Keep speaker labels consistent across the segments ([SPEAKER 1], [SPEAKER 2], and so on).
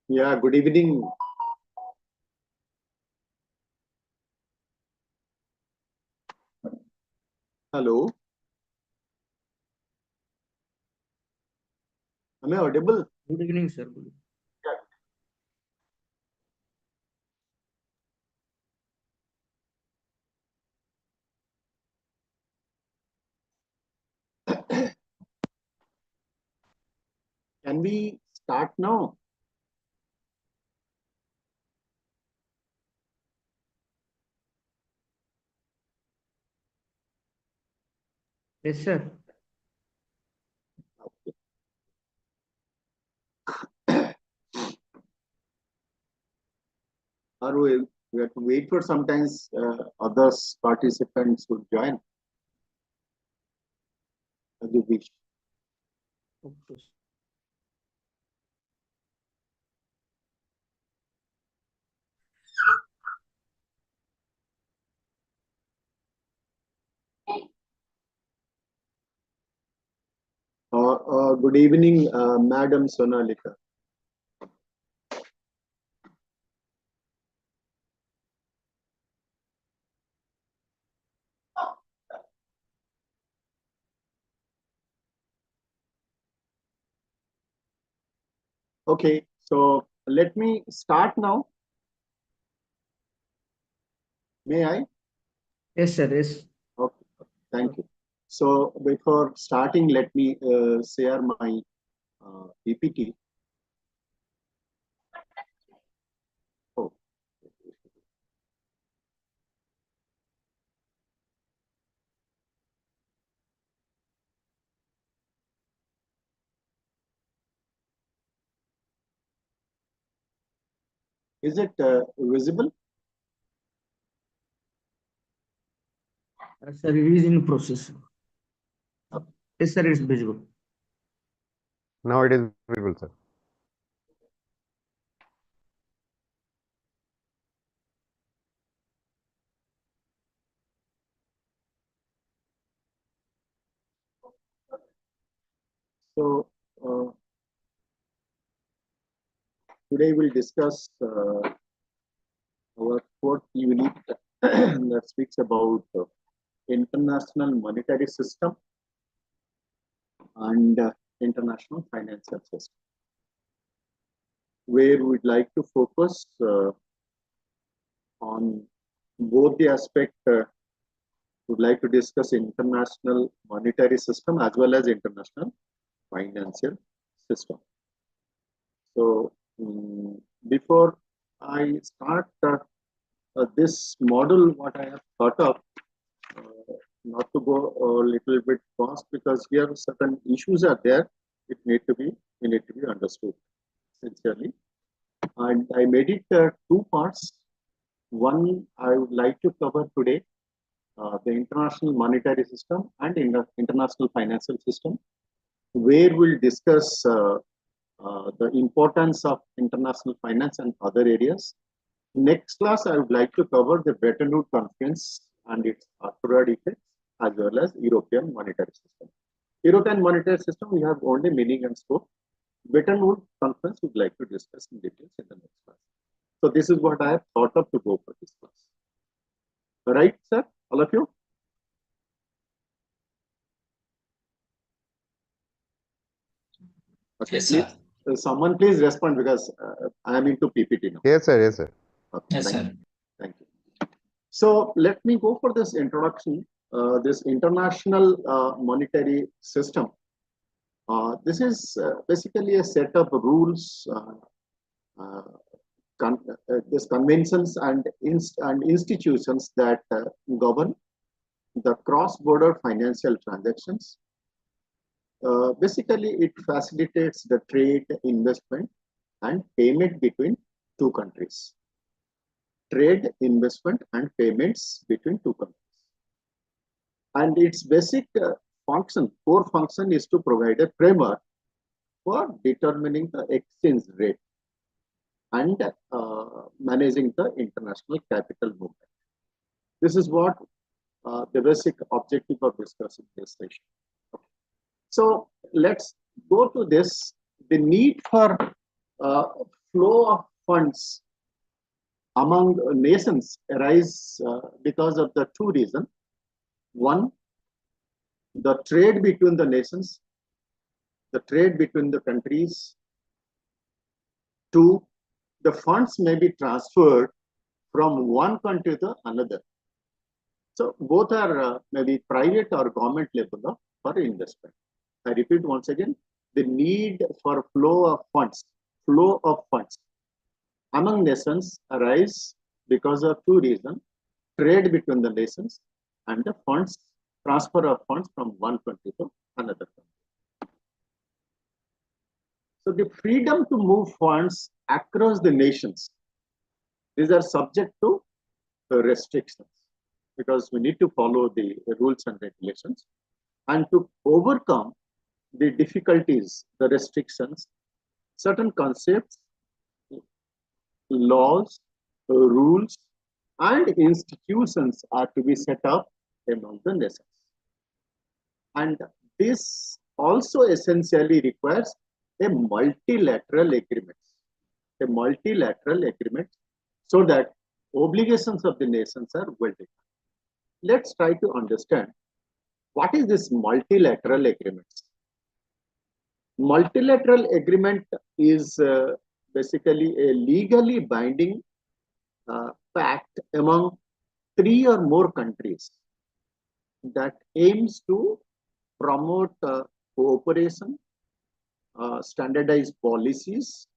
[SPEAKER 1] Yeah, good evening. Hello. Am I audible?
[SPEAKER 2] Good evening, sir. Good evening.
[SPEAKER 1] Can we start now?
[SPEAKER 2] Yes, sir.
[SPEAKER 1] Or we have to wait for sometimes others participants would join as you wish.
[SPEAKER 2] Okay.
[SPEAKER 1] Good evening, Madam Sonalika. Okay, so let me start now. May I?
[SPEAKER 2] Yes, sir. Yes.
[SPEAKER 1] Okay, thank you. So before starting, let me share my PPT. Oh. Is it visible?
[SPEAKER 2] Sir, it is in process. Yes, sir. It's visible.
[SPEAKER 3] Now it is visible, sir.
[SPEAKER 1] So today we'll discuss our fourth unit that speaks about international monetary system and international financial system, where we'd like to focus on both the aspect. Would like to discuss international monetary system as well as international financial system. So before I start this model, what I have thought of, not to go a little bit fast because here certain issues are there. It need to be understood sincerely, and I made it two parts. One I would like to cover today the international monetary system and international financial system, where we'll discuss the importance of international finance and other areas. Next class, I would like to cover the Bretton Woods Conference and its afterward effects, as well as European monetary system. European monetary system, we have only meaning and scope. Bretton Woods Conference, would like to discuss in details in the next class. So this is what I have thought of to go for this class. Right, sir? All of you? Okay,
[SPEAKER 4] Yes,
[SPEAKER 1] please,
[SPEAKER 4] sir.
[SPEAKER 1] someone please respond because I am into PPT now.
[SPEAKER 3] Yes, sir. Yes, sir.
[SPEAKER 1] Okay,
[SPEAKER 4] Yes,
[SPEAKER 1] thank
[SPEAKER 4] sir.
[SPEAKER 1] you. Thank you. So let me go for this introduction. This international monetary system. This is basically a set of rules, this conventions and institutions that govern the cross-border financial transactions. Basically, it facilitates the trade, investment, and payment between two countries. Trade, investment, and payments between two countries. And its basic function, core function, is to provide a framework for determining the exchange rate and managing the international capital movement. This is what the basic objective of discussing this session. Okay. So let's go to this. The need for flow of funds among nations arise because of the two reasons. One, the trade between the nations, the trade between the countries. Two, the funds may be transferred from one country to another. So both are maybe private or government level for investment. I repeat once again, the need for flow of funds among nations arise because of two reasons: trade between the nations and the funds, transfer of funds from one country to another country. So the freedom to move funds across the nations, these are subject to restrictions because we need to follow the rules and regulations. And to overcome the difficulties, the restrictions, certain concepts, laws, rules, and institutions are to be set up among the nations. And this also essentially requires a multilateral agreement, so that obligations of the nations are well defined. Let's try to understand what is this multilateral agreement. Multilateral agreement is basically a legally binding pact among 3 or more countries that aims to promote cooperation, standardized policies,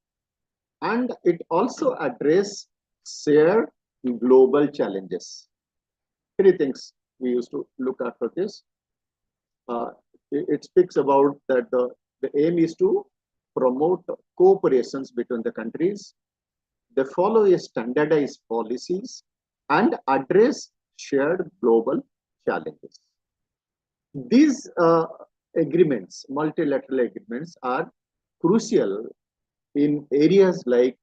[SPEAKER 1] and it also address shared global challenges. 3 things we used to look after this. It speaks about that the aim is to promote cooperations between the countries. They follow a standardized policies and address shared global challenges. These agreements, multilateral agreements, are crucial in areas like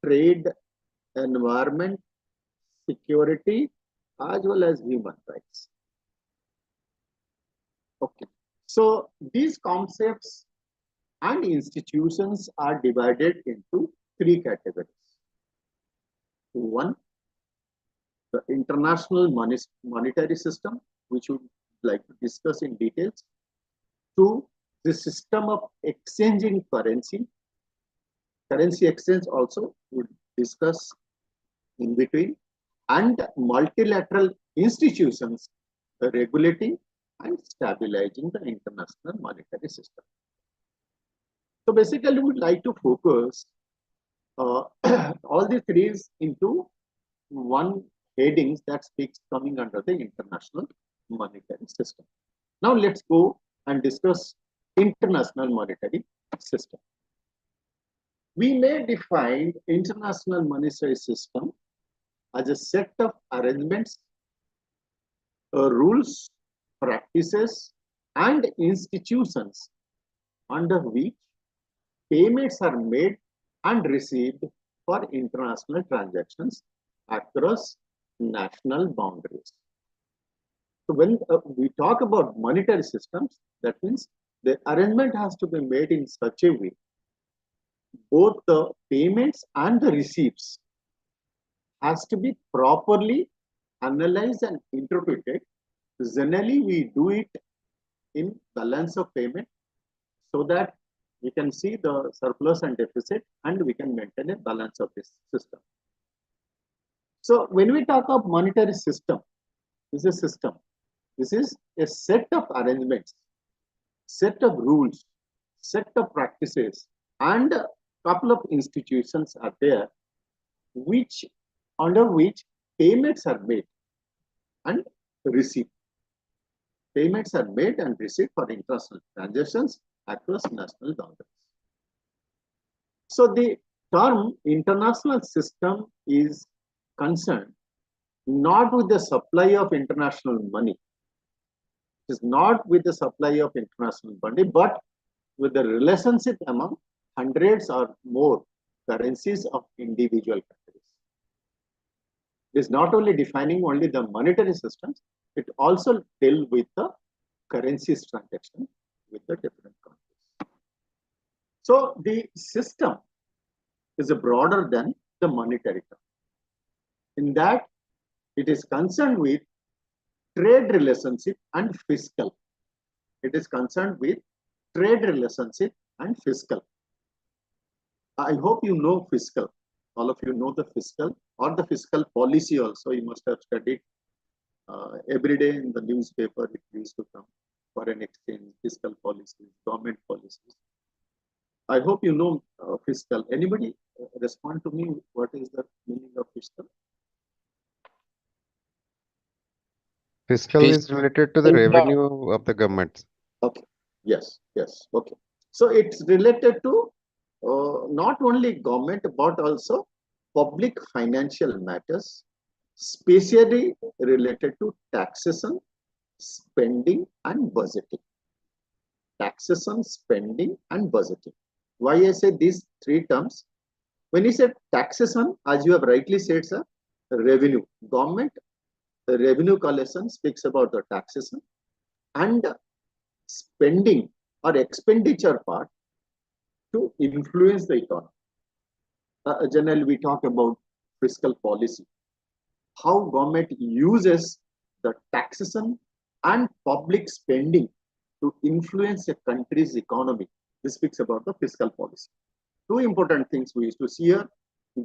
[SPEAKER 1] trade, environment, security, as well as human rights. Okay, so these concepts and institutions are divided into 3 categories. 1, the international monetary system, which we would like to discuss in details. 2, the system of exchanging currency. Currency exchange also would discuss in between, and multilateral institutions regulating and stabilizing the international monetary system. So basically, we would like to focus all the 3 into one headings that speaks coming under the international monetary system. Now let's go and discuss international monetary system. We may define international monetary system as a set of arrangements, rules, practices, and institutions under which payments are made and received for international transactions across national boundaries. So when we talk about monetary systems, that means the arrangement has to be made in such a way both the payments and the receipts has to be properly analyzed and interpreted. Generally, we do it in balance of payment so that we can see the surplus and deficit and we can maintain a balance of this system. So when we talk of monetary system, this is a system. This is a set of arrangements, set of rules, set of practices, and a couple of institutions are there under which payments are made and received. Payments are made and received for international transactions across national boundaries. So the term international system is concerned not with the supply of international money. It is not with the supply of international money, but with the relationship among hundreds or more currencies of individual countries. It is not only defining only the monetary systems, it also deals with the currencies transaction with the different countries. So the system is broader than the monetary term. In that, it is concerned with trade relationship and fiscal. It is concerned with trade relationship and fiscal. I hope you know fiscal. All of you know the fiscal or the fiscal policy also. You must have studied every day in the newspaper. It used to come, foreign exchange, fiscal policies, government policies. I hope you know fiscal. Anybody respond to me? What is the meaning of fiscal?
[SPEAKER 3] Fiscal is related to the revenue of the government.
[SPEAKER 1] Okay. Yes. Yes. Okay. So it's related to not only government but also public financial matters, especially related to taxation, spending, and budgeting. Taxation, spending, and budgeting. Why I say these three terms? When you say taxation, as you have rightly said, sir, revenue. Government revenue collection speaks about the taxation, and spending or expenditure part to influence the economy. Generally, we talk about fiscal policy, how government uses the taxation and public spending to influence a country's economy. This speaks about the fiscal policy. Two important things we used to see here: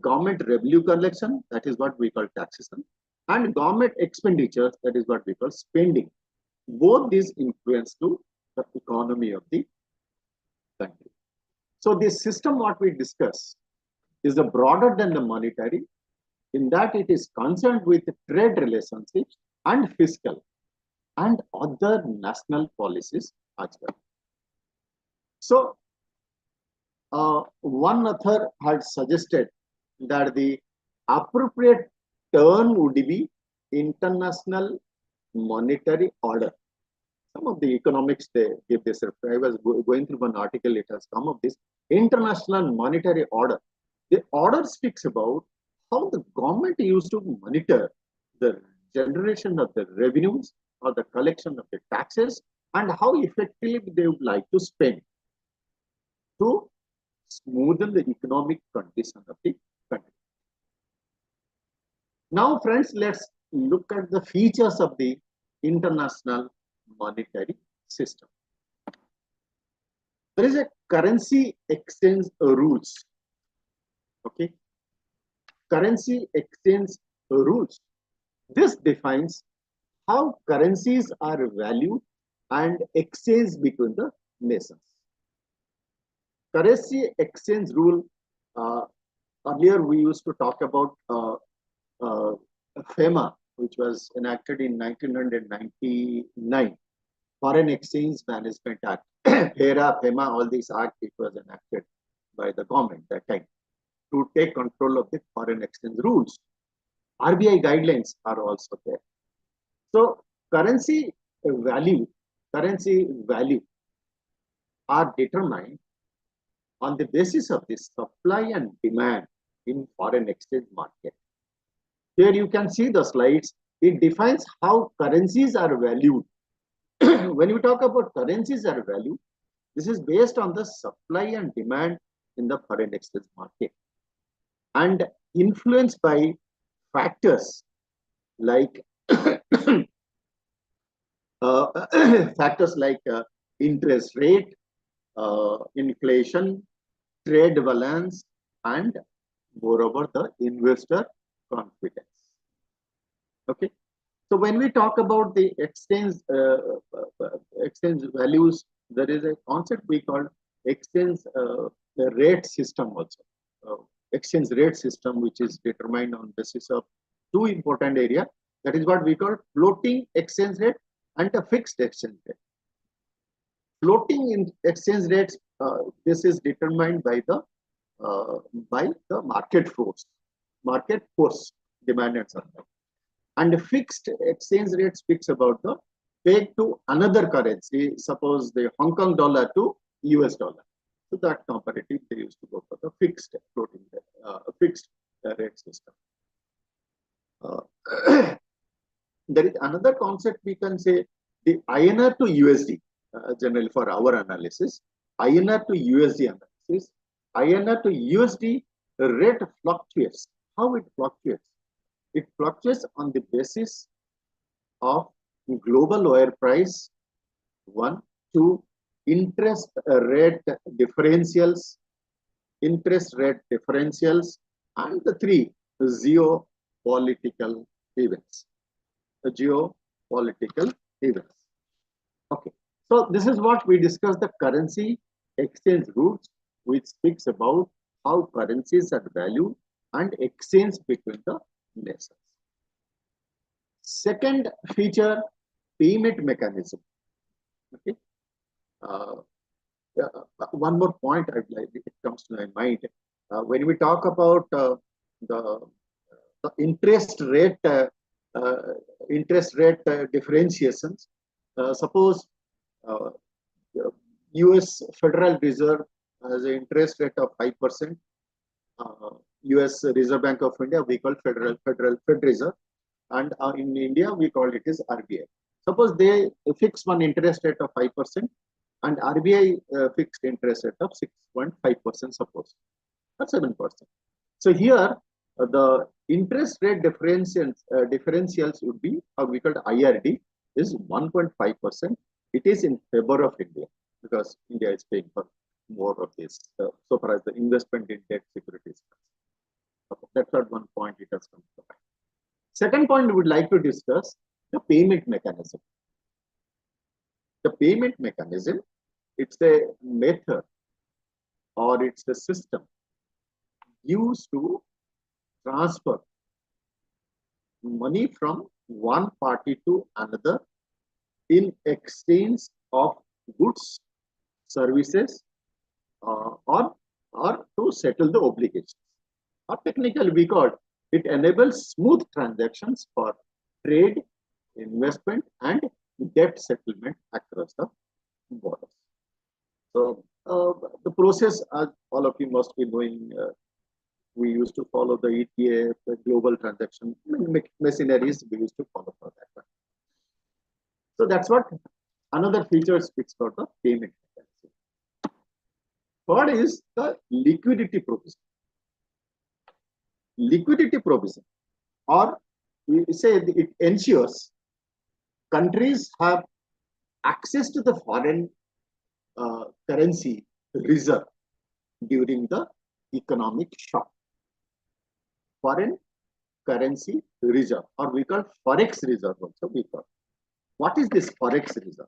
[SPEAKER 1] government revenue collection, that is what we call taxation, and government expenditures, that is what we call spending. Both these influence to the economy of the country. So this system what we discuss is the broader than the monetary, in that it is concerned with trade relationships and fiscal and other national policies as well. So one author had suggested that the appropriate term would be international monetary order. Some of the economics they give this. I was going through one article, it has come of this international monetary order. The order speaks about how the government used to monitor the generation of the revenues or the collection of the taxes and how effectively they would like to spend to smoothen the economic condition of the country. Now, friends, let's look at the features of the international monetary system. There is a currency exchange rules. Okay, currency exchange rules. This defines how currencies are valued and exchanged between the nations. Currency exchange rule. Earlier, we used to talk about FEMA, which was enacted in 1999, Foreign Exchange Management Act. FERA, FEMA, all these acts, it was enacted by the government that time to take control of the foreign exchange rules. RBI guidelines are also there. So currency value are determined on the basis of the supply and demand in foreign exchange market. Here you can see the slides. It defines how currencies are valued. When you talk about currencies are valued, this is based on the supply and demand in the foreign exchange market and influenced by factors like interest rate, inflation, trade balance, and moreover the investor confidence. Okay, so when we talk about the exchange values, there is a concept we call exchange rate system also. Exchange rate system, which is determined on basis of two important areas. That is what we call floating exchange rate and a fixed exchange rate. Floating in exchange rates, this is determined by the market force, demand and supply. And the fixed exchange rate speaks about the peg to another currency, suppose the Hong Kong dollar to US dollar. So that comparative, they used to go for the fixed floating rate system. There is another concept we can say, the INR to USD, generally for our analysis, INR to USD analysis. INR to USD rate fluctuates. How it fluctuates? It fluctuates on the basis of global oil price, one, two, interest rate differentials, and the three, geopolitical events. The geopolitical events. Okay. So this is what we discussed, the currency exchange rules, which speaks about how currencies are valued and exchange between the nations. Second feature, payment mechanism. Okay. One more point it comes to my mind. When we talk about the interest rate differentiations, suppose US Federal Reserve has an interest rate of 5%. US Reserve Bank of India, we call Fed Reserve, and in India we call it as RBI. Suppose they fix one interest rate of 5%, and RBI fixed interest rate of 6.5%, suppose, or 7%. So here the interest rate differentials would be, we called IRD, is 1.5%. It is in favor of India because India is paying for more of this, so far as the investment in debt securities. Okay, that's what one point it has come to. Second point we would like to discuss, the payment mechanism. The payment mechanism, it's a method or it's a system used to transfer money from one party to another in exchange of goods, services, or to settle the obligations. Or technically we call it enables smooth transactions for trade, investment, and debt settlement across the borders. So the process, as all of you must be knowing, we used to follow the ETF, the global transaction machineries we used to follow for that one. So that's what another feature speaks about the payment mechanism. Third is the liquidity provision. Liquidity provision, or we say it ensures countries have access to the foreign currency reserve during the economic shock. Foreign currency reserve, or we call forex reserve also we call. What is this forex reserve?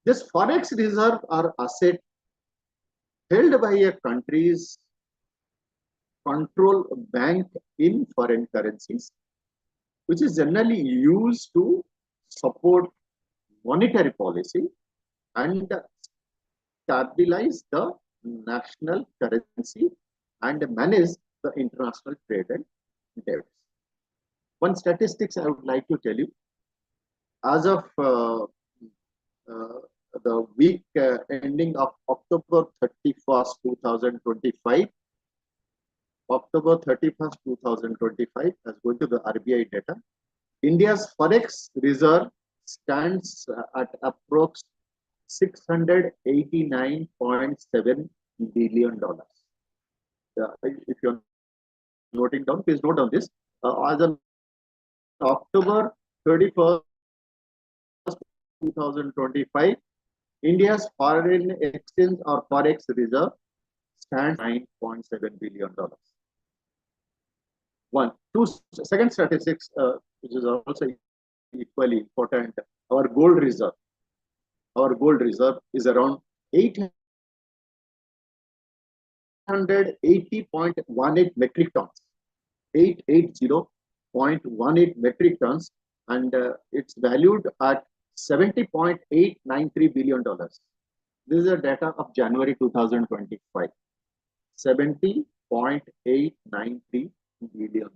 [SPEAKER 1] This forex reserve are asset held by a country's control bank in foreign currencies, which is generally used to support monetary policy and stabilize the national currency and manage the international trade and debts. One statistics I would like to tell you, as of the week ending of October 31st, 2025, October 31st, 2025, as going to the RBI data, India's forex reserve stands at approx $689.7 billion. If you're noting down, please note down this. As of October 31st, 2025, India's foreign exchange or forex reserve stands $9.7 billion. Second statistics, which is also equally important, our gold reserve. Our gold reserve is around 880.18 metric tons. 880.18 metric tons, and it's valued at $70.893 billion. This is the data of January 2025. $70.893 billion.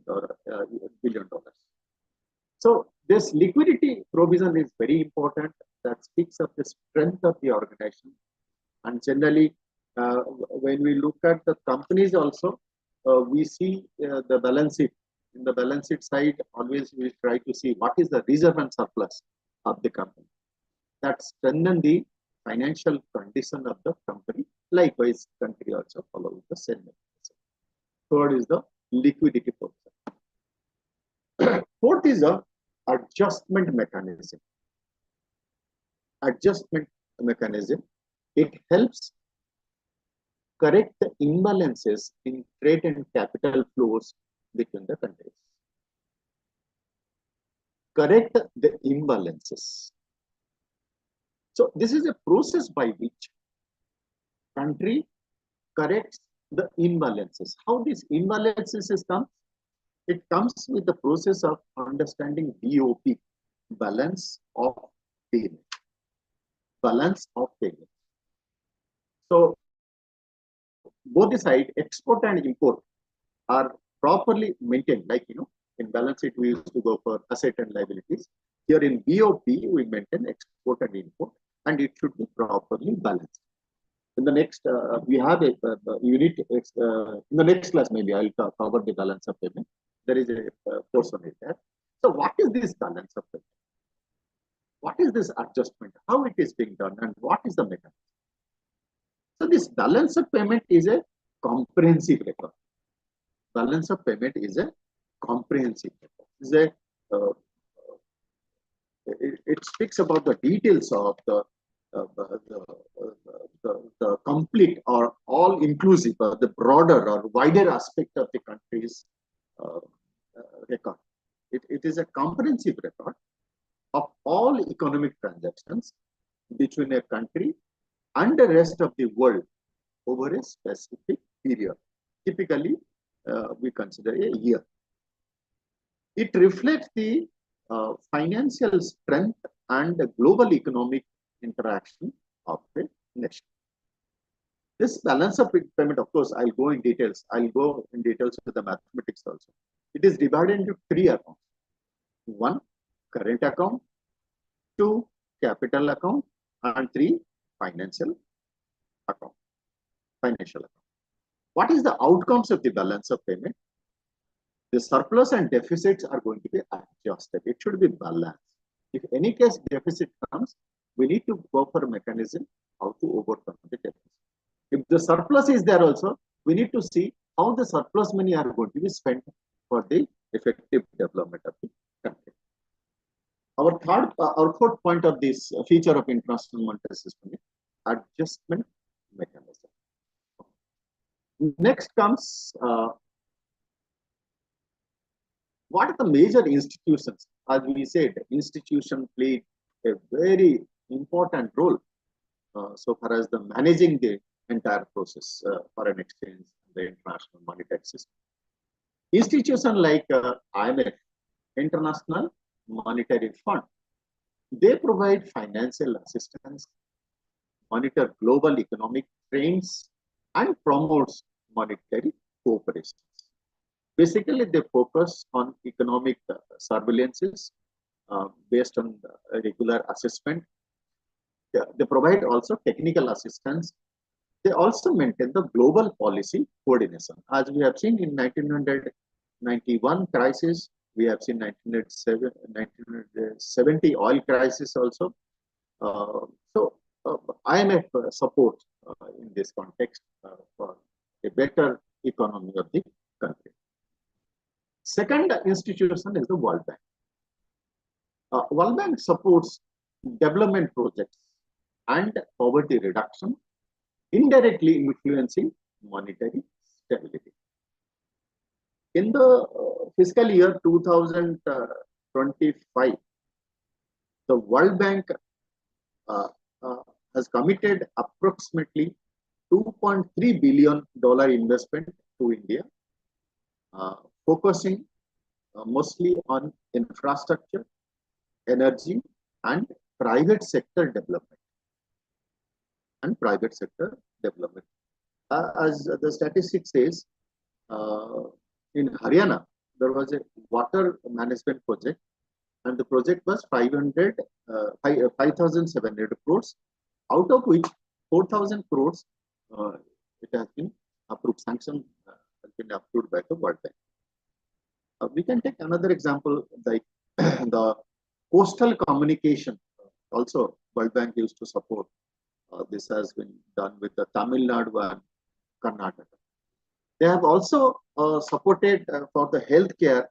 [SPEAKER 1] So this liquidity provision is very important. That speaks of the strength of the organization. And generally, when we look at the companies also, we see the balance sheet. In the balance sheet side, always we try to see what is the reserve and surplus of the company. That strengthens the financial condition of the company Likewise, country also follows the same mechanism. Third is the liquidity provision. Fourth is the adjustment mechanism. Adjustment mechanism, it helps correct the imbalances in trade and capital flows between the countries. Correct the imbalances. So this is a process by which country corrects the imbalances. How these imbalances come? It comes with the process of understanding BOP, balance of payment. Balance of payment. So both the side, export and import, are properly maintained. Like, in balance sheet, we used to go for asset and liabilities. Here in BOP, we maintain export and import, and it should be properly balanced. In the next, we have a unit, in the next class, maybe I'll cover the balance of payment. There is a course on it there. So what is this balance of payment? What is this adjustment? How it is being done, and what is the mechanism? So this balance of payment is a comprehensive record. Balance of payment is a comprehensive record. It speaks about the details of the complete or all-inclusive, the broader or wider aspect of the country's record. It is a comprehensive record of all economic transactions between a country and the rest of the world over a specific period. Typically, we consider a year. It reflects the financial strength and the global economic interaction of a nation. This balance of payment, of course, I'll go in details. I'll go in details with the mathematics also. It is divided into 3 accounts. 1, current account. 2, capital account. And 3, financial account. What is the outcomes of the balance of payment? The surplus and deficits are going to be adjusted. It should be balanced. If any case deficit comes, we need to go for a mechanism how to overcome the deficit. If the surplus is there also, we need to see how the surplus money are going to be spent for the effective development of the country. Our fourth point of this feature of international monetary system is adjustment mechanism. Next comes what are the major institutions? As we said, institution played a very important role so far as the managing the entire process for an exchange, the international monetary system. Institutions like IMF, International Monetary Fund, they provide financial assistance, monitor global economic trends, and promotes monetary cooperation. Basically, they focus on economic surveillances based on regular assessment. They provide also technical assistance. They also maintain the global policy coordination. As we have seen in 1991 crisis, we have seen 1970 oil crisis also. IMF support in this context for a better economy of the country. Second institution is the World Bank. World Bank supports development projects and poverty reduction, indirectly influencing monetary stability. In the fiscal year 2025, the World Bank has committed approximately $2.3 billion investment to India, focusing mostly on infrastructure, energy, and private sector development. As the statistics says, in Haryana, there was a water management project, and the project was 5,700 crores, out of which 4,000 crores it has been approved, sanctioned, has been approved by the World Bank. We can take another example like the coastal communication. Also, World Bank used to support This has been done with the Tamil Nadu and Karnataka. They have also supported for the healthcare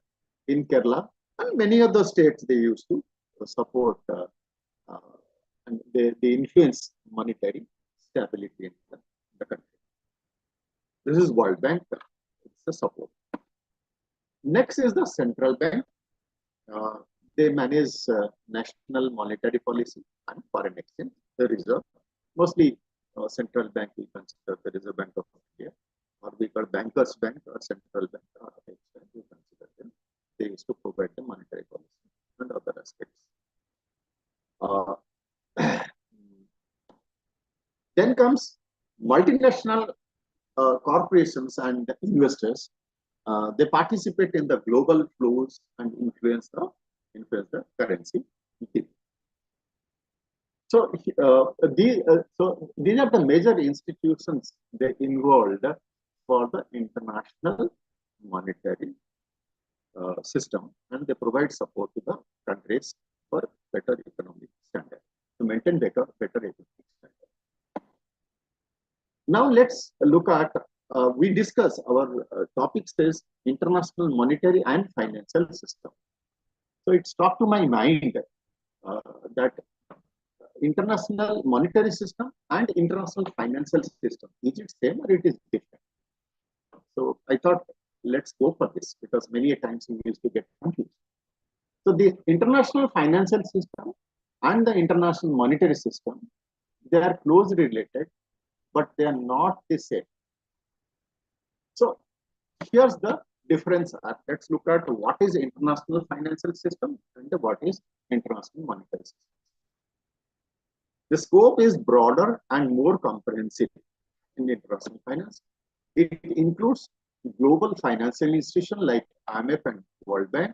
[SPEAKER 1] in Kerala and many other states. They used to support and they influence monetary stability in the country. This is World Bank. It's the support. Next is the central bank. They manage national monetary policy and foreign exchange. The reserve, mostly central bank, we consider the Reserve Bank of India, or we call bankers bank or central bank or exchange, we consider them. They used to provide the monetary policy and other aspects. Then comes multinational corporations and investors. They participate in the global flows and influence the currency. So, these are the major institutions they involved for the international monetary system, and they provide support to the countries for better economic standard, to maintain better economic standard. Now let's look at, we discuss our topics is international monetary and financial system. So it's stuck to my mind that international monetary system and international financial system, is it same or it is different? So I thought, let's go for this, because many times we used to get confused. So the international financial system and the international monetary system, they are closely related, but they are not the same. So here's the difference. Let's look at what is international financial system and what is international monetary system. The scope is broader and more comprehensive in international finance. It includes global financial institutions like IMF and World Bank,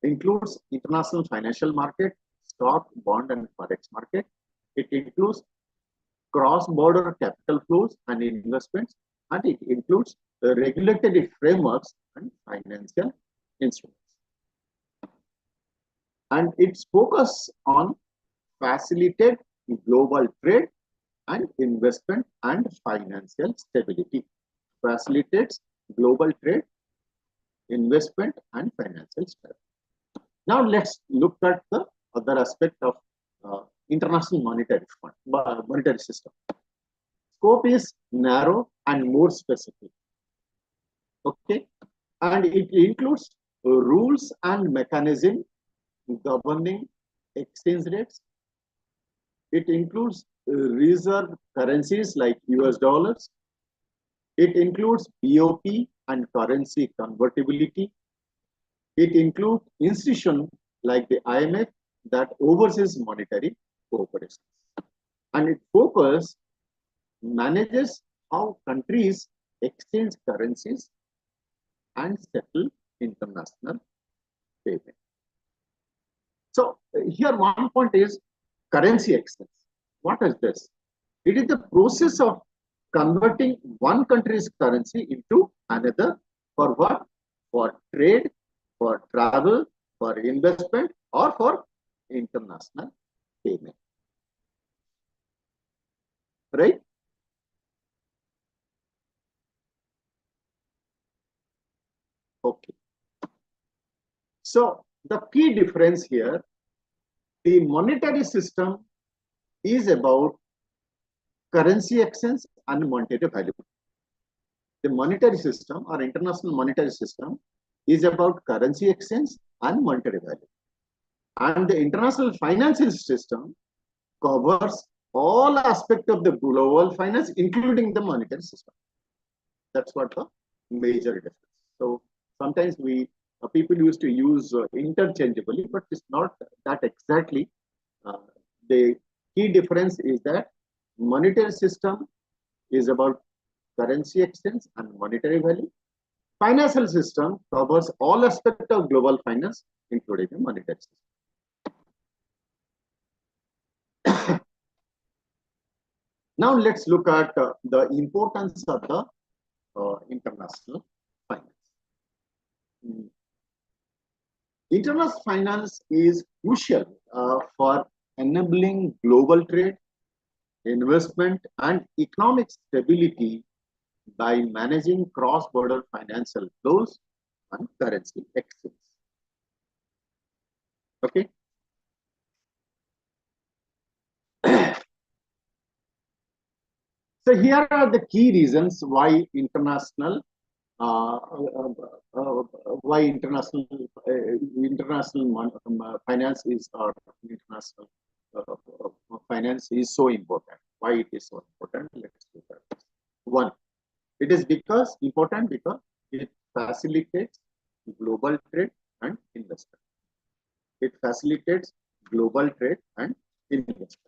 [SPEAKER 1] includes international financial market, stock, bond, and forex market. It includes cross-border capital flows and investments, and it includes regulatory frameworks and financial instruments. And its focus on facilitate global trade and investment and financial stability. Facilitates global trade, investment, and financial stability. Now let's look at the other aspect of international monetary system. Scope is narrow and more specific. Okay, and it includes rules and mechanism governing exchange rates. It includes reserve currencies like US dollars. It includes BOP and currency convertibility. It includes institutions like the IMF that oversees monetary cooperation. And its focus manages how countries exchange currencies and settle international payment. So here one point is currency exchange. What is this? It is the process of converting one country's currency into another for what? For trade, for travel, for investment, or for international payment. Right? Okay. So the key difference here, the monetary system is about currency exchange and monetary value. The monetary system or international monetary system is about currency exchange and monetary value. And the international financial system covers all aspects of the global finance, including the monetary system. That's what the major difference. So sometimes people used to use interchangeably, but it's not that exactly. The key difference is that monetary system is about currency exchange and monetary value. Financial system covers all aspects of global finance, including the monetary system. Now let's look at the importance of the international finance. International finance is crucial for enabling global trade, investment and economic stability by managing cross-border financial flows and currency exchange. Okay. So here are the key reasons why international finance is or international finance is so important. Why it is so important? Let's look at this. One, it is important because it facilitates global trade and investment. It facilitates global trade and investment.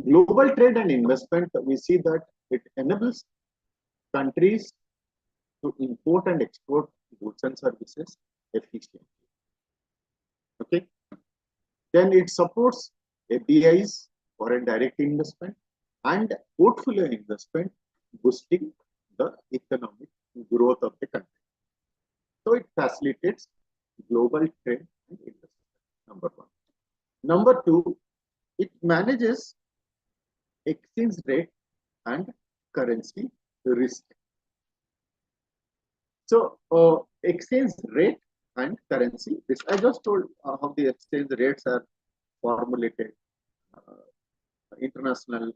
[SPEAKER 1] Global trade and investment, we see that it enables countries to import and export goods and services efficiently. Okay. Then it supports FDIs, foreign direct investment, and portfolio investment, boosting the economic growth of the country. So it facilitates global trade and investment. Number one. Number two, it manages exchange rate and currency risk. So exchange rate and currency risk. I just told how the exchange rates are formulated. International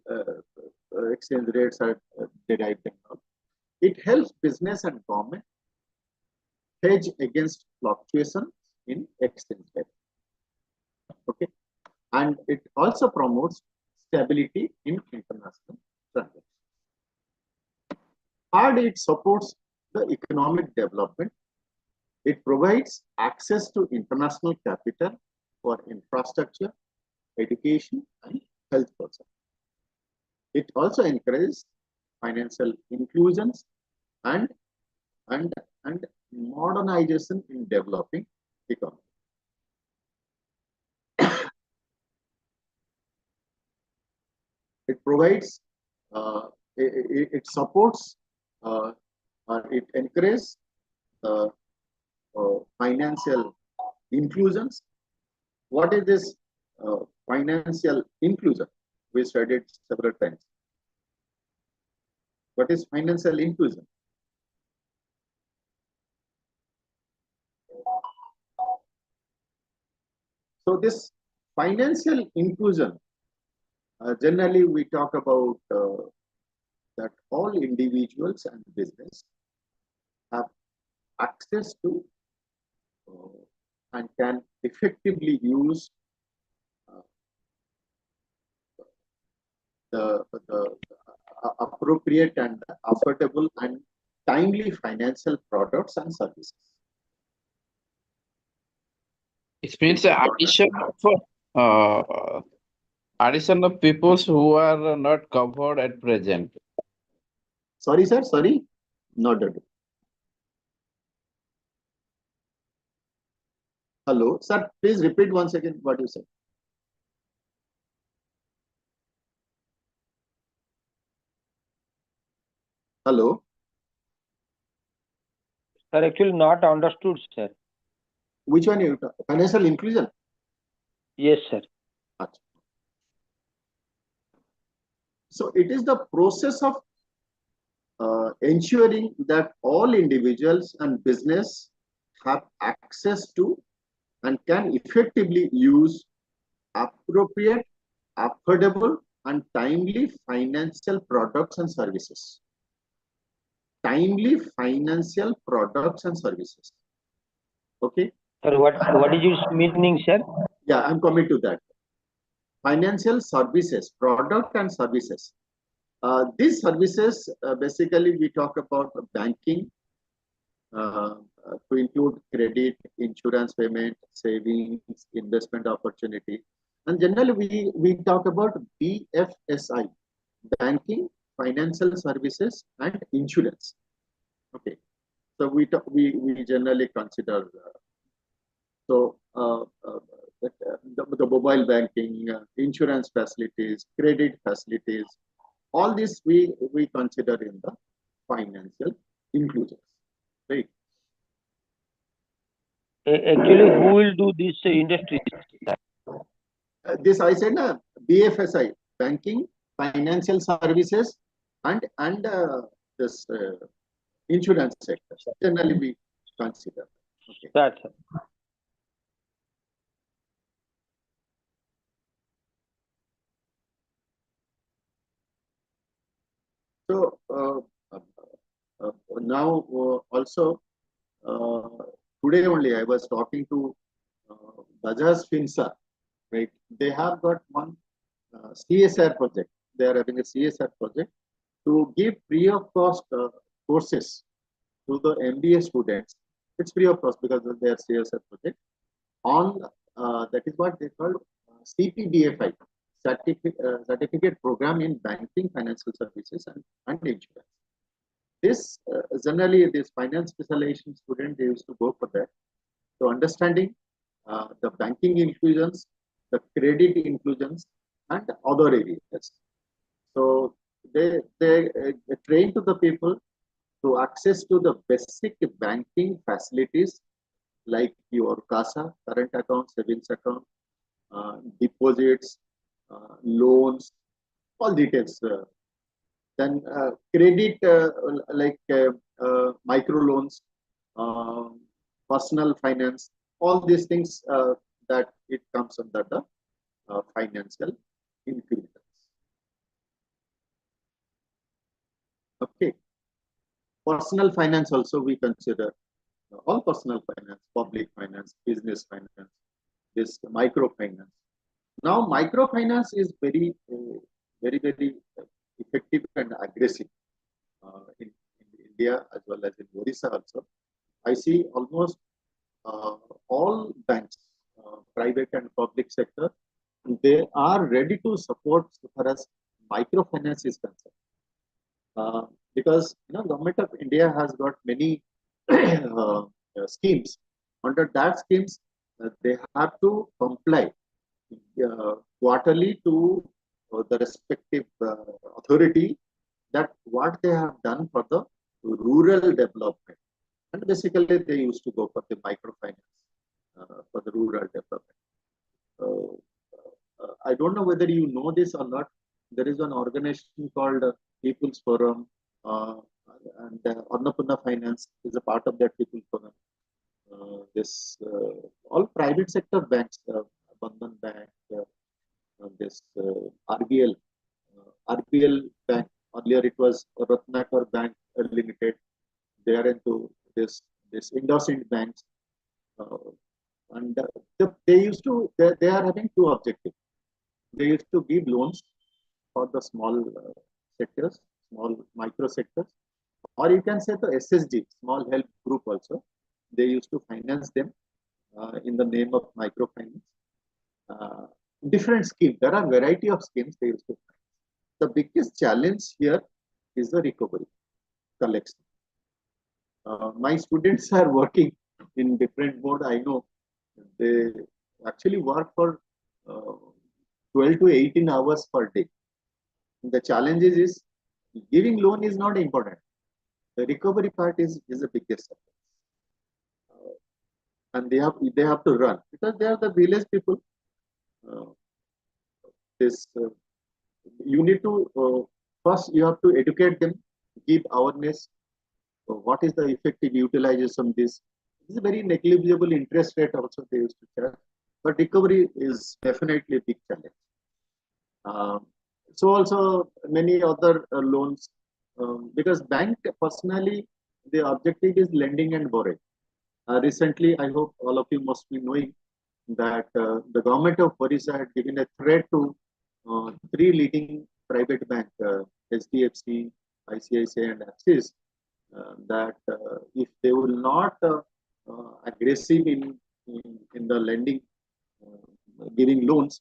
[SPEAKER 1] exchange rates are derived and all. It helps business and government hedge against fluctuations in exchange rate. Okay, and it also promotes stability in international transactions. Third, it supports the economic development. It provides access to international capital for infrastructure, education, and health purposes. It also encourages financial inclusions and modernization in developing economy. It provides, it supports, or it encourages financial inclusions. What is this financial inclusion? We studied several times. What is financial inclusion? So this financial inclusion, generally we talk about that all individuals and business have access to and can effectively use the appropriate and affordable and timely financial products and services.
[SPEAKER 4] It means the addition of peoples who are not covered at present.
[SPEAKER 1] Sorry, sir. Sorry, not that. Hello, sir. Please repeat once again what you said. Hello.
[SPEAKER 5] Sir, actually not understood, sir.
[SPEAKER 1] Which one you talk? Financial inclusion?
[SPEAKER 5] Yes, sir.
[SPEAKER 1] So it is the process of ensuring that all individuals and business have access to and can effectively use appropriate, affordable, and timely financial products and services. Timely financial products and services. Okay.
[SPEAKER 5] Sir, what is its meaning, sir?
[SPEAKER 1] Yeah, I'm coming to that. Financial services, product and services. These services, basically we talk about banking, to include credit, insurance payment, savings, investment opportunity. And generally we talk about BFSI, banking, financial services, and insurance. Okay. So we generally consider the mobile banking, insurance facilities, credit facilities, all this we consider in the financial inclusions, right?
[SPEAKER 5] Actually, who will do this industry?
[SPEAKER 1] This I said, BFSI, banking, financial services, and this insurance sector. Generally, we consider. Okay.
[SPEAKER 5] Right, sir.
[SPEAKER 1] So now also today only I was talking to Bajaj Finsa, right? They have got one CSR project. They are having a CSR project to give free of cost courses to the MBA students. It's free of cost because of their CSR project on that is what they call CPDFI, certificate program in banking, financial services, and insurance. This generally this finance specialization student they used to go for that. So understanding the banking inclusions, the credit inclusions, and other areas. So they train to the people to access to the basic banking facilities like your CASA, current account, savings account, deposits, loans, all details. Then credit like micro loans, personal finance, all these things that it comes under the financial inclusions. Okay. Personal finance also we consider all personal finance, public finance, business finance, this microfinance. Now, microfinance is very effective and aggressive in India as well as in Odisha also. I see almost all banks, private and public sector, they are ready to support as far as microfinance is concerned. Because government of India has got many schemes. Under that schemes, they have to comply quarterly to the respective authority that what they have done for the rural development. And basically, they used to go for the microfinance for the rural development. I don't know whether you know this or not. There is an organization called People's Forum, and Annapurna Finance is a part of that People's Forum. All private sector banks, Bandhan Bank, this RBL Bank. Earlier it was Ratnakar Bank Limited. They are into this IndusInd banks, and they are having two objectives. They used to give loans for the small sectors, small micro sectors, or you can say the SSG, small help group also. They used to finance them in the name of microfinance. Different schemes. There are variety of schemes they used to finance. The biggest challenge here is the recovery, collection. My students are working in different mode. I know they actually work for 12 to 18 hours per day. The challenge is giving loan is not important. The recovery part is the biggest. And they have to run because they are the village people. You need to first you have to educate them, give awareness. What is the effective utilization of this? This is a very negligible interest rate also they used to charge, but recovery is definitely a big challenge. So also many other loans, because bank personally the objective is lending and borrowing. Recently, I hope all of you must be knowing that the government of Odisha had given a threat to three leading private banks, HDFC, ICICI, and Axis, that if they will not aggressive in the lending, giving loans,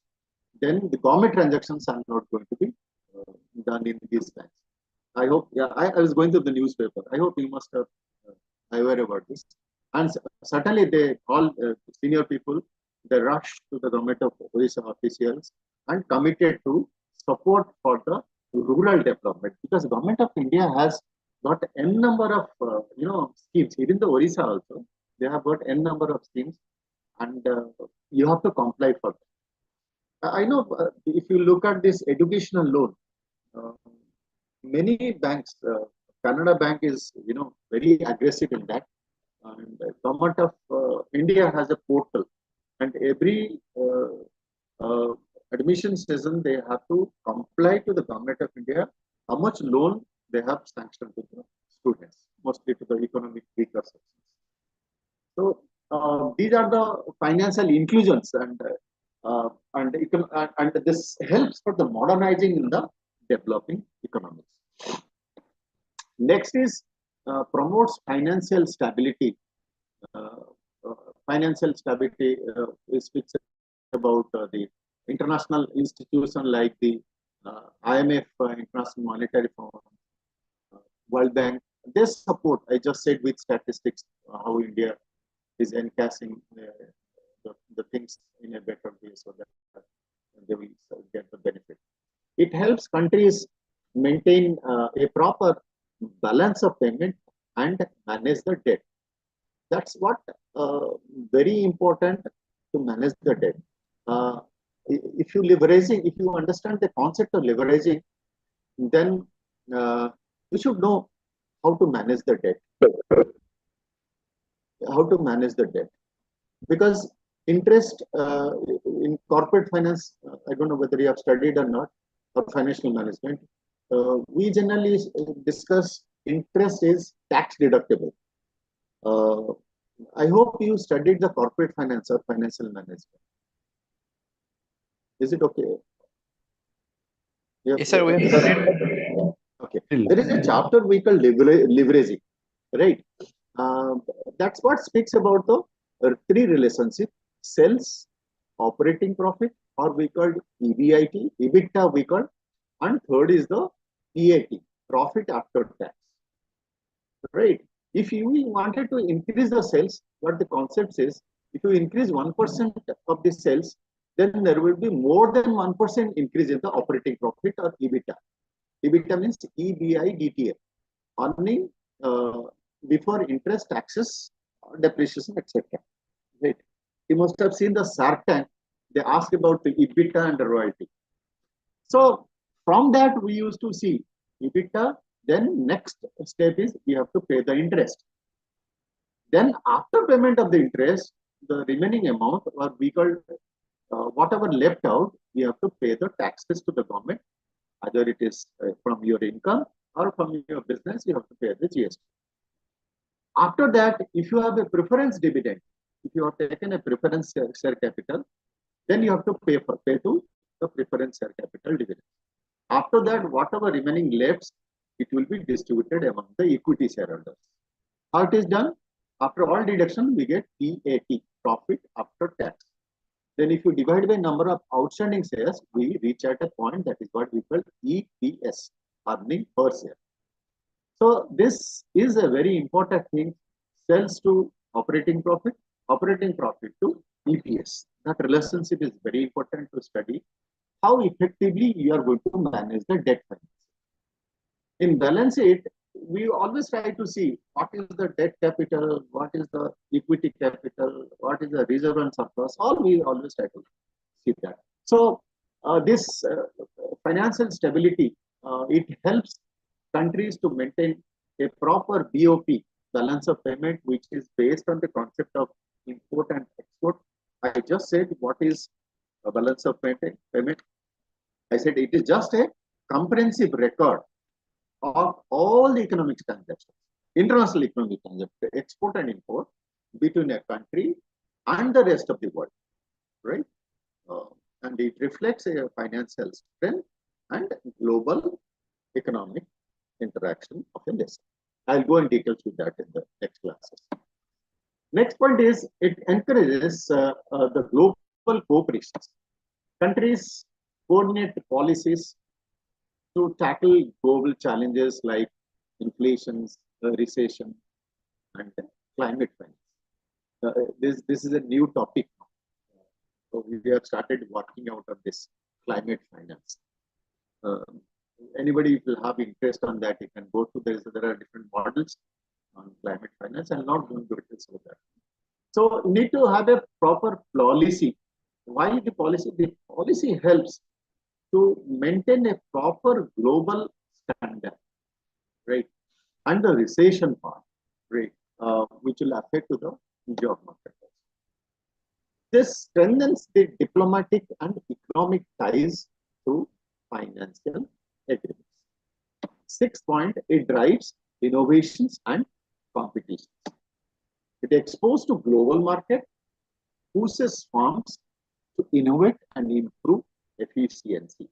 [SPEAKER 1] then the government transactions are not going to be done in these banks. I hope, I was going through the newspaper. I hope you must have aware about this. And certainly they all senior people, they rushed to the government of Odisha officials and committed to support for the rural development, because the government of India has got n number of schemes. Even the Odisha also, they have got n number of schemes, and you have to comply for them. I know if you look at this educational loan, uh, many banks, Canada Bank is, very aggressive in that. And the government of India has a portal, and every admission season they have to comply to the government of India how much loan they have sanctioned to the students, mostly to the economic weaker sections. So these are the financial inclusions, and this helps for the modernizing in the developing economies. Next is promotes financial stability. Uh, Financial stability is speaks about the international institution like the IMF, International Monetary Fund, World Bank. They support. I just said with statistics how India is encashing the things in a better way so that they will get the benefit. It helps countries maintain a proper balance of payment and manage the debt. That's what very important to manage the debt. If you understand the concept of leveraging, then you should know how to manage the debt. How to manage the debt, because interest in corporate finance, I don't know whether you have studied or not, or financial management. We generally discuss interest is tax deductible. I hope you studied the corporate finance or financial management. Is it okay?
[SPEAKER 2] Yes, sir, we have studied that.
[SPEAKER 1] Okay. There is a chapter we call leveraging, right? That's what speaks about the three relationships: sales, operating profit, or we called EBIT, EBITDA we call, and third is the PAT, profit after tax, right? If you wanted to increase the sales, what the concept says, if you increase 1% of the sales, then there will be more than 1% increase in the operating profit or EBITDA. EBITDA means EBITDA, earning before interest, taxes, depreciation, etc. Right? You must have seen the Shark Tank. They ask about the EBITDA and the royalty. So from that we used to see EBITDA. Then next step is we have to pay the interest. Then after payment of the interest, the remaining amount, or we call whatever left out, we have to pay the taxes to the government. Either it is from your income or from your business, you have to pay the GST. After that, if you have a preference dividend, if you have taken a preference share capital, then you have to pay to the preference share capital dividend. After that, whatever remaining left, it will be distributed among the equity shareholders. How it is done? After all deduction, we get PAT, profit after tax. Then if you divide by number of outstanding shares, we reach at a point that is what we call EPS, earning per share. So this is a very important thing, sales to operating profit to EPS. That relationship is very important to study how effectively you are going to manage the debt finance. In balance sheet, we always try to see what is the debt capital, what is the equity capital, what is the reserve and surplus. We always try to see that. So this financial stability, it helps countries to maintain a proper BOP, balance of payment, which is based on the concept of import and export. I just said what is a balance of payment. I said it is just a comprehensive record of all the economic transactions, international economic transactions, export and import between a country and the rest of the world, right? And it reflects a financial strength and global economic interaction of a nation. I'll go in details with that in the next classes. Next point is it encourages the global cooperation. Countries coordinate policies to tackle global challenges like inflation, recession, and climate finance. This is a new topic. So we have started working out on this climate finance. Anybody will have interest on that, you can go to this. There are different models on climate finance. I'm not going to details with that. So you need to have a proper policy why the policy? The policy helps to maintain a proper global standard, right? And the recession part, right? Which will affect to the job market. This strengthens the diplomatic and economic ties to financial agreements. Sixth point, it drives innovations and competitions. It exposed to global market, pushes firms to innovate and improve efficiency.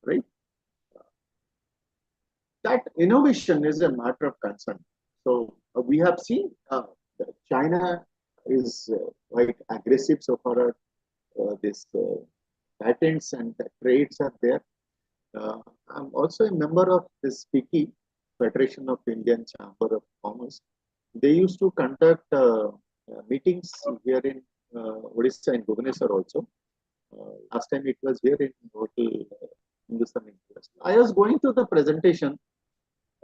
[SPEAKER 1] Right? That innovation is a matter of concern. So we have seen that China is quite aggressive so far as this patents and the trades are there. I'm also a member of this FICCI, Federation of Indian Chamber of Commerce. They used to conduct meetings here in Odisha in Bhubaneswar also. Last time it was here in Hotel Hindustan University. I was going through the presentation.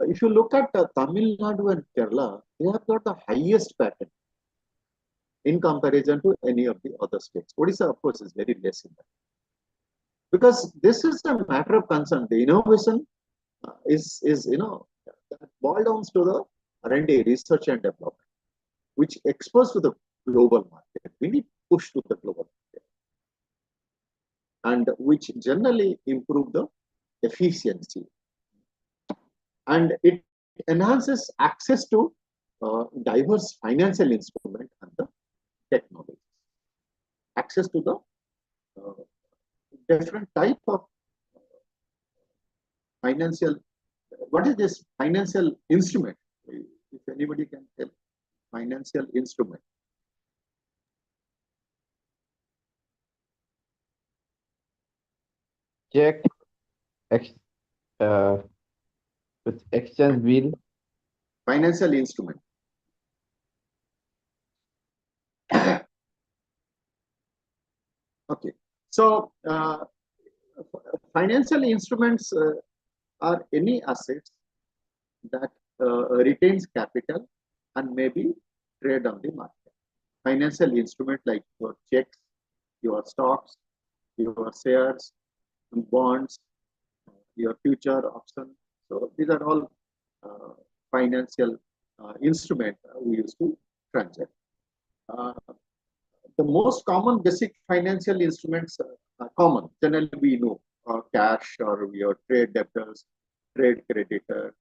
[SPEAKER 1] If you look at Tamil Nadu and Kerala, they have got the highest patent in comparison to any of the other states. Odisha, of course, is very less in that. Because this is a matter of concern. The innovation is that boils down to the R&D, research and development, which exposed to the global market. We need to push to the global market, and which generally improve the efficiency, and it enhances access to diverse financial instrument and the technology. Access to the different type of financial. What is this financial instrument? If anybody can tell, financial instrument.
[SPEAKER 4] Check, with exchange bill.
[SPEAKER 1] Financial instrument. Okay, so financial instruments are any assets that retains capital and may be traded on the market. Financial instrument like your checks, your stocks, your shares, bonds, your future option. So these are all financial instrument we used to transact. The most common basic financial instruments are common. Generally, we know cash or your trade debtors, trade creditor,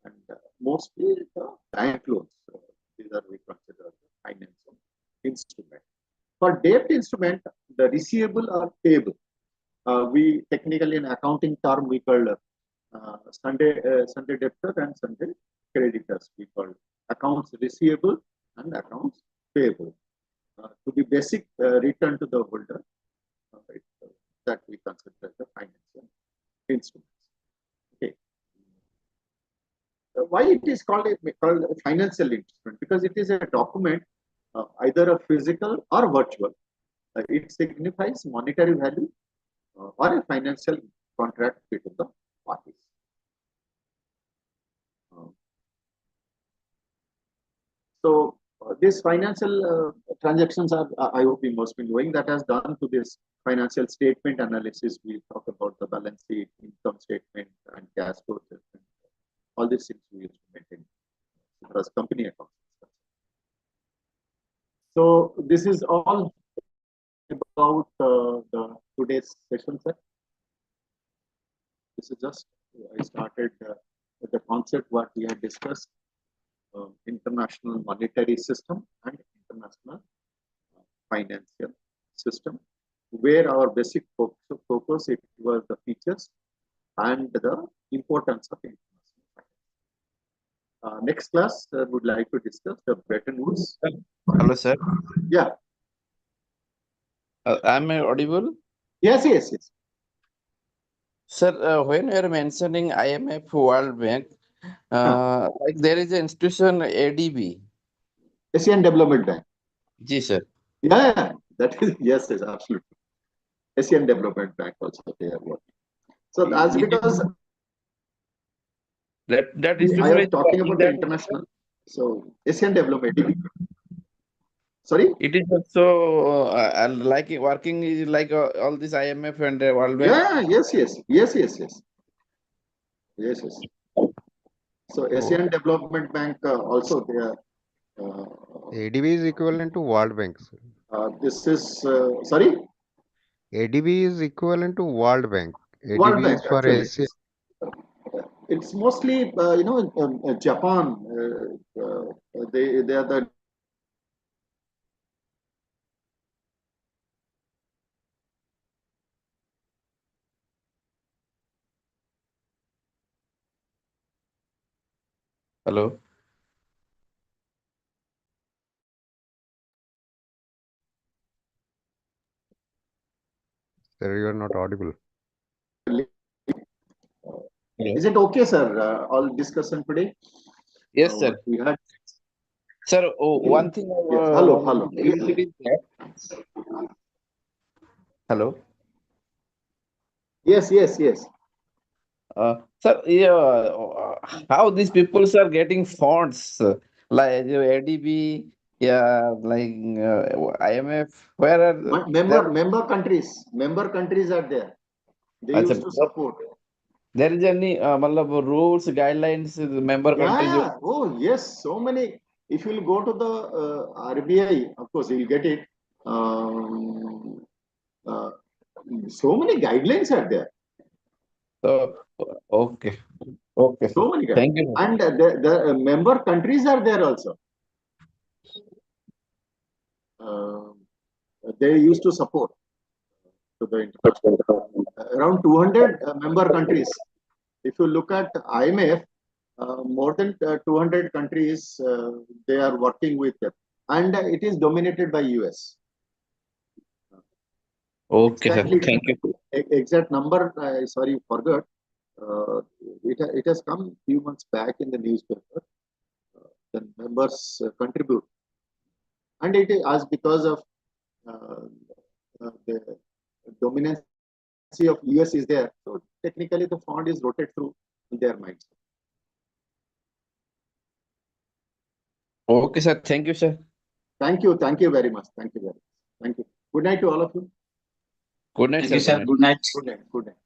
[SPEAKER 1] and mostly the bank loans. These are we consider financial instrument. For debt instrument, the receivable or payable. We technically in accounting term we call Sunday debtor and Sunday creditors. We call accounts receivable and accounts payable. To be basic return to the holder, right, that we consider as the financial instruments. Okay. Why it is called a financial instrument? Because it is a document, either a physical or virtual. It signifies monetary value or a financial contract between the parties. So these financial transactions are, I hope you must be knowing, that has done to this financial statement analysis. We talk about the balance sheet, income statement, and cash flow statement. All these things we use to maintain as company accounts. So this is all about the today's session, sir. This is just I started with the concept what we had discussed. International monetary system and international financial system, where our basic focus it was the features and the importance of international finance. Next class would like to discuss the Bretton Woods.
[SPEAKER 4] Hello, sir.
[SPEAKER 1] Yeah.
[SPEAKER 4] Am I audible?
[SPEAKER 1] Yes.
[SPEAKER 4] Sir, when you are mentioning IMF, World Bank, like there is an institution ADB.
[SPEAKER 1] Asian Development Bank.
[SPEAKER 4] Ji, sir.
[SPEAKER 1] Yeah, that is yes, absolutely. Asian Development Bank also they are working. So that's because
[SPEAKER 4] that
[SPEAKER 1] I
[SPEAKER 4] institution
[SPEAKER 1] was
[SPEAKER 4] is
[SPEAKER 1] talking about the
[SPEAKER 4] that
[SPEAKER 1] international. So Asian Development Bank. Sorry?
[SPEAKER 4] It is also like working is like all this IMF and World Bank.
[SPEAKER 1] Yeah, yes. Yes. So Asian Development Bank also they are.
[SPEAKER 3] ADB is equivalent to World Bank, sir.
[SPEAKER 1] This is sorry,
[SPEAKER 3] ADB is equivalent to World Bank.
[SPEAKER 1] World
[SPEAKER 3] ADB
[SPEAKER 1] Bank
[SPEAKER 3] is for
[SPEAKER 1] actually.
[SPEAKER 3] Asia.
[SPEAKER 1] It's mostly Japan. They are the
[SPEAKER 4] Hello.
[SPEAKER 3] Sir, you are not audible.
[SPEAKER 1] Is it okay, sir? All discussion today.
[SPEAKER 4] Yes, sir.
[SPEAKER 1] We had
[SPEAKER 4] Sir, one thing.
[SPEAKER 1] yes. Hello.
[SPEAKER 4] Hello.
[SPEAKER 1] Yes.
[SPEAKER 4] Sir, how these people are getting funds like ADB, yeah, like IMF? Where are
[SPEAKER 1] Member countries are there. They
[SPEAKER 4] Achha,
[SPEAKER 1] used to support.
[SPEAKER 4] there is any matlab rules, guidelines, member countries?
[SPEAKER 1] Yeah. Oh, yes. So many. If you'll go to the RBI, of course, you'll get it. So many guidelines are there.
[SPEAKER 4] So, okay.
[SPEAKER 1] So many guidelines.
[SPEAKER 4] Thank you.
[SPEAKER 1] And the member countries are there also. They used to support to the around 200 member countries. If you look at IMF, more than 200 countries they are working with them, and it is dominated by US.
[SPEAKER 4] Okay, sir.
[SPEAKER 1] Exactly.
[SPEAKER 4] Thank you.
[SPEAKER 1] Exact number, sorry, forgot. It has come few months back in the newspaper. The members contribute, and it is as because of the dominance of US is there. So technically, the fund is rotated through their minds.
[SPEAKER 4] Okay, sir. Thank you, sir.
[SPEAKER 1] Thank you very much. Thank you. Good night to all of you.
[SPEAKER 4] Good night,
[SPEAKER 2] Thank you,
[SPEAKER 4] sir.
[SPEAKER 2] sir. Good night.
[SPEAKER 1] Good night.